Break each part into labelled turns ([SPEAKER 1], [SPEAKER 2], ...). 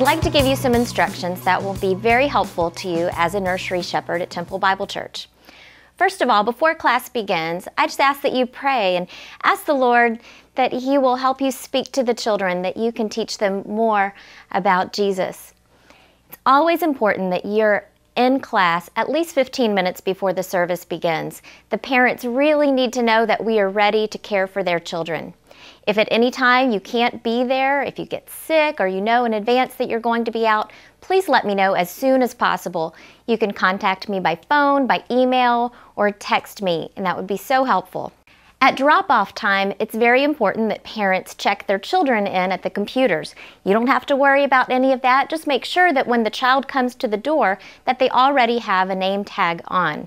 [SPEAKER 1] I'd like to give you some instructions that will be very helpful to you as a nursery shepherd at Temple Bible Church. First of all, before class begins, I just ask that you pray and ask the Lord that He will help you speak to the children, that you can teach them more about Jesus. It's always important that you're in class at least 15 minutes before the service begins. The parents really need to know that we are ready to care for their children. If at any time you can't be there, if you get sick or you know in advance that you're going to be out, please let me know as soon as possible. You can contact me by phone, by email, or text me, and that would be so helpful. At drop-off time, it's very important that parents check their children in at the computers. You don't have to worry about any of that. Just make sure that when the child comes to the door that they already have a name tag on.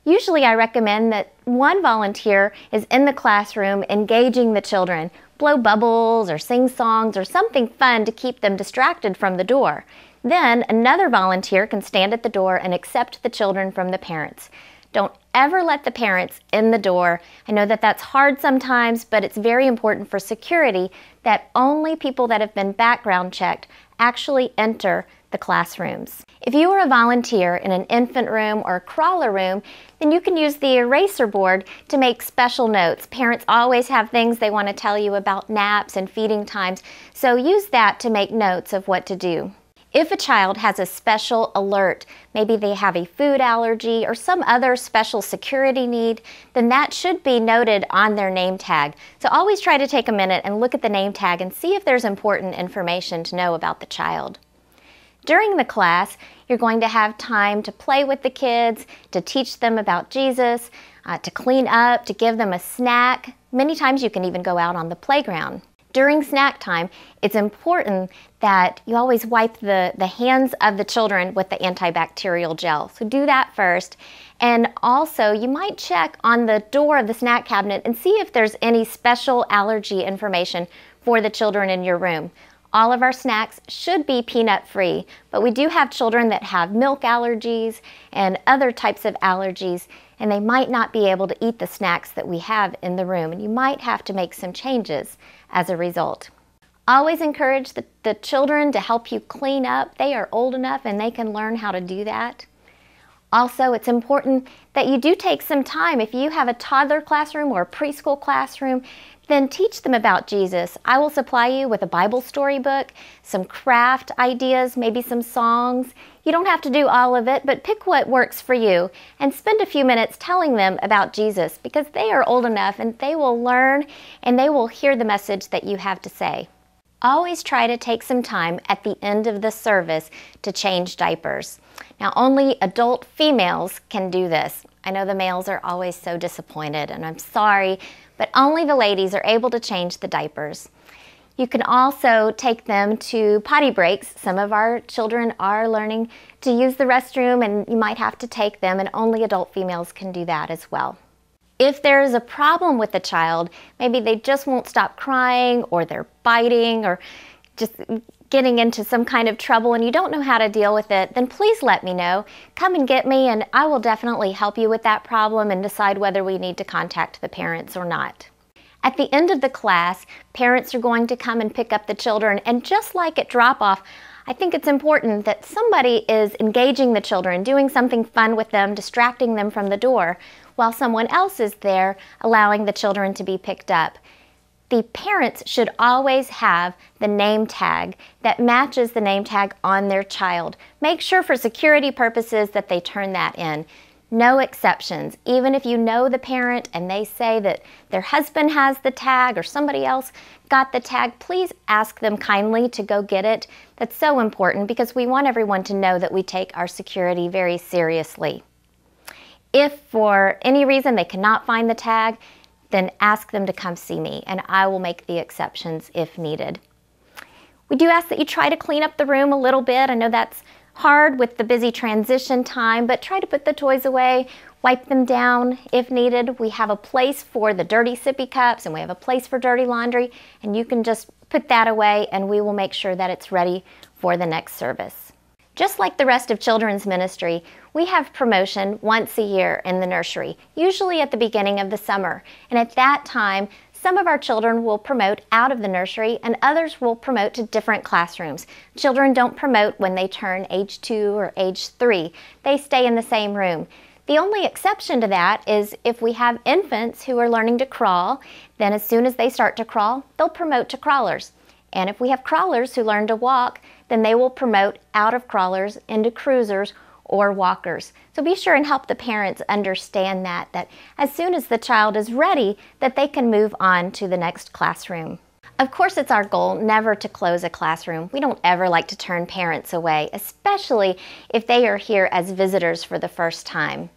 [SPEAKER 1] Usually I recommend that one volunteer is in the classroom engaging the children, blow bubbles or sing songs or something fun to keep them distracted from the door. Then another volunteer can stand at the door and accept the children from the parents. Don't ever let the parents in the door. I know that that's hard sometimes, but it's very important for security that only people that have been background checked actually enter the classrooms. If you are a volunteer in an infant room or a crawler room, then you can use the eraser board to make special notes. Parents always have things they want to tell you about naps and feeding times, so use that to make notes of what to do. If a child has a special alert, maybe they have a food allergy or some other special security need, then that should be noted on their name tag. So always try to take a minute and look at the name tag and see if there's important information to know about the child. During the class, you're going to have time to play with the kids, to teach them about Jesus, to clean up, to give them a snack. Many times you can even go out on the playground. During snack time, it's important that you always wipe the hands of the children with the antibacterial gel. So do that first. And also, you might check on the door of the snack cabinet and see if there's any special allergy information for the children in your room. All of our snacks should be peanut-free, but we do have children that have milk allergies and other types of allergies, and they might not be able to eat the snacks that we have in the room, and you might have to make some changes as a result. Always encourage the children to help you clean up. They are old enough and they can learn how to do that. Also, it's important that you do take some time. If you have a toddler classroom or a preschool classroom, then teach them about Jesus. I will supply you with a Bible storybook, some craft ideas, maybe some songs. You don't have to do all of it, but pick what works for you and spend a few minutes telling them about Jesus, because they are old enough and they will learn and they will hear the message that you have to say. Always try to take some time at the end of the service to change diapers. Now, only adult females can do this. I know the males are always so disappointed, and I'm sorry, but only the ladies are able to change the diapers. You can also take them to potty breaks. Some of our children are learning to use the restroom, and you might have to take them, and only adult females can do that as well. If there is a problem with the child, maybe they just won't stop crying, or they're biting, or just getting into some kind of trouble and you don't know how to deal with it, then please let me know. Come and get me and I will definitely help you with that problem and decide whether we need to contact the parents or not. At the end of the class, parents are going to come and pick up the children, and just like at drop-off, I think it's important that somebody is engaging the children, doing something fun with them, distracting them from the door, while someone else is there allowing the children to be picked up. The parents should always have the name tag that matches the name tag on their child. Make sure for security purposes that they turn that in. No exceptions. Even if you know the parent and they say that their husband has the tag or somebody else got the tag, please ask them kindly to go get it. That's so important because we want everyone to know that we take our security very seriously. If for any reason they cannot find the tag, then ask them to come see me and I will make the exceptions if needed. We do ask that you try to clean up the room a little bit. I know that's hard with the busy transition time, but try to put the toys away, wipe them down if needed. We have a place for the dirty sippy cups and we have a place for dirty laundry, and you can just put that away and we will make sure that it's ready for the next service. Just like the rest of children's ministry, we have promotion once a year in the nursery, usually at the beginning of the summer. And at that time, Some of our children will promote out of the nursery and others will promote to different classrooms. Children don't promote when they turn age 2 or age 3. They stay in the same room. The only exception to that is if we have infants who are learning to crawl, then as soon as they start to crawl, they'll promote to crawlers. And if we have crawlers who learn to walk, then they will promote out of crawlers into cruisers or walkers. So be sure and help the parents understand that as soon as the child is ready, that they can move on to the next classroom. Of course, it's our goal never to close a classroom. We don't ever like to turn parents away, especially if they are here as visitors for the first time.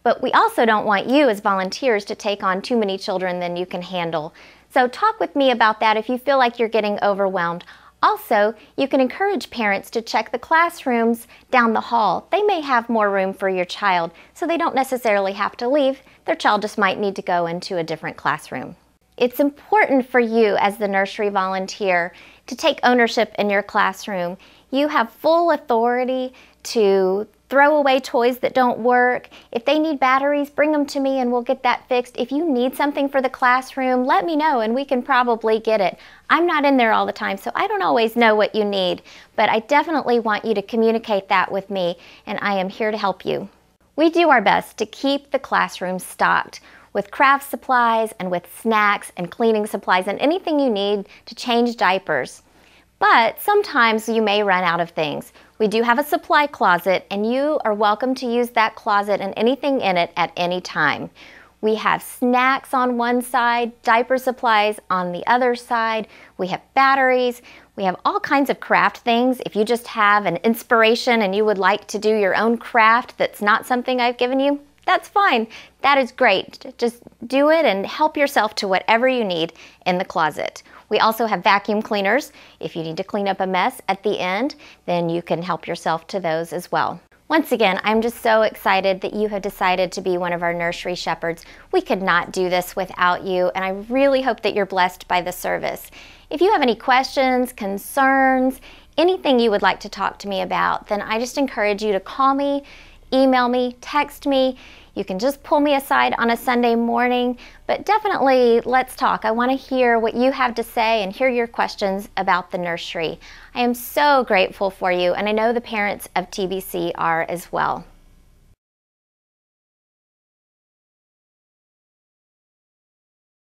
[SPEAKER 1] But we also don't want you as volunteers to take on too many children than you can handle. So talk with me about that if you feel like you're getting overwhelmed. Also, you can encourage parents to check the classrooms down the hall. They may have more room for your child, so they don't necessarily have to leave. Their child just might need to go into a different classroom. It's important for you as the nursery volunteer to take ownership in your classroom. You have full authority to throw away toys that don't work. If they need batteries, bring them to me and we'll get that fixed. If you need something for the classroom, let me know and we can probably get it. I'm not in there all the time, so I don't always know what you need, but I definitely want you to communicate that with me, and I am here to help you. We do our best to keep the classroom stocked with craft supplies and with snacks and cleaning supplies and anything you need to change diapers. But sometimes you may run out of things. We do have a supply closet and you are welcome to use that closet and anything in it at any time. We have snacks on one side, diaper supplies on the other side. We have batteries. We have all kinds of craft things. If you just have an inspiration and you would like to do your own craft that's not something I've given you, that's fine. That is great. Just do it and help yourself to whatever you need in the closet. We also have vacuum cleaners. If you need to clean up a mess at the end, then you can help yourself to those as well. Once again, I'm just so excited that you have decided to be one of our nursery shepherds. We could not do this without you, and I really hope that you're blessed by the service. If you have any questions, concerns, anything you would like to talk to me about, then I just encourage you to call me, email me, text me. You can just pull me aside on a Sunday morning, but definitely let's talk. I want to hear what you have to say and hear your questions about the nursery. I am so grateful for you, and I know the parents of TBC are as well.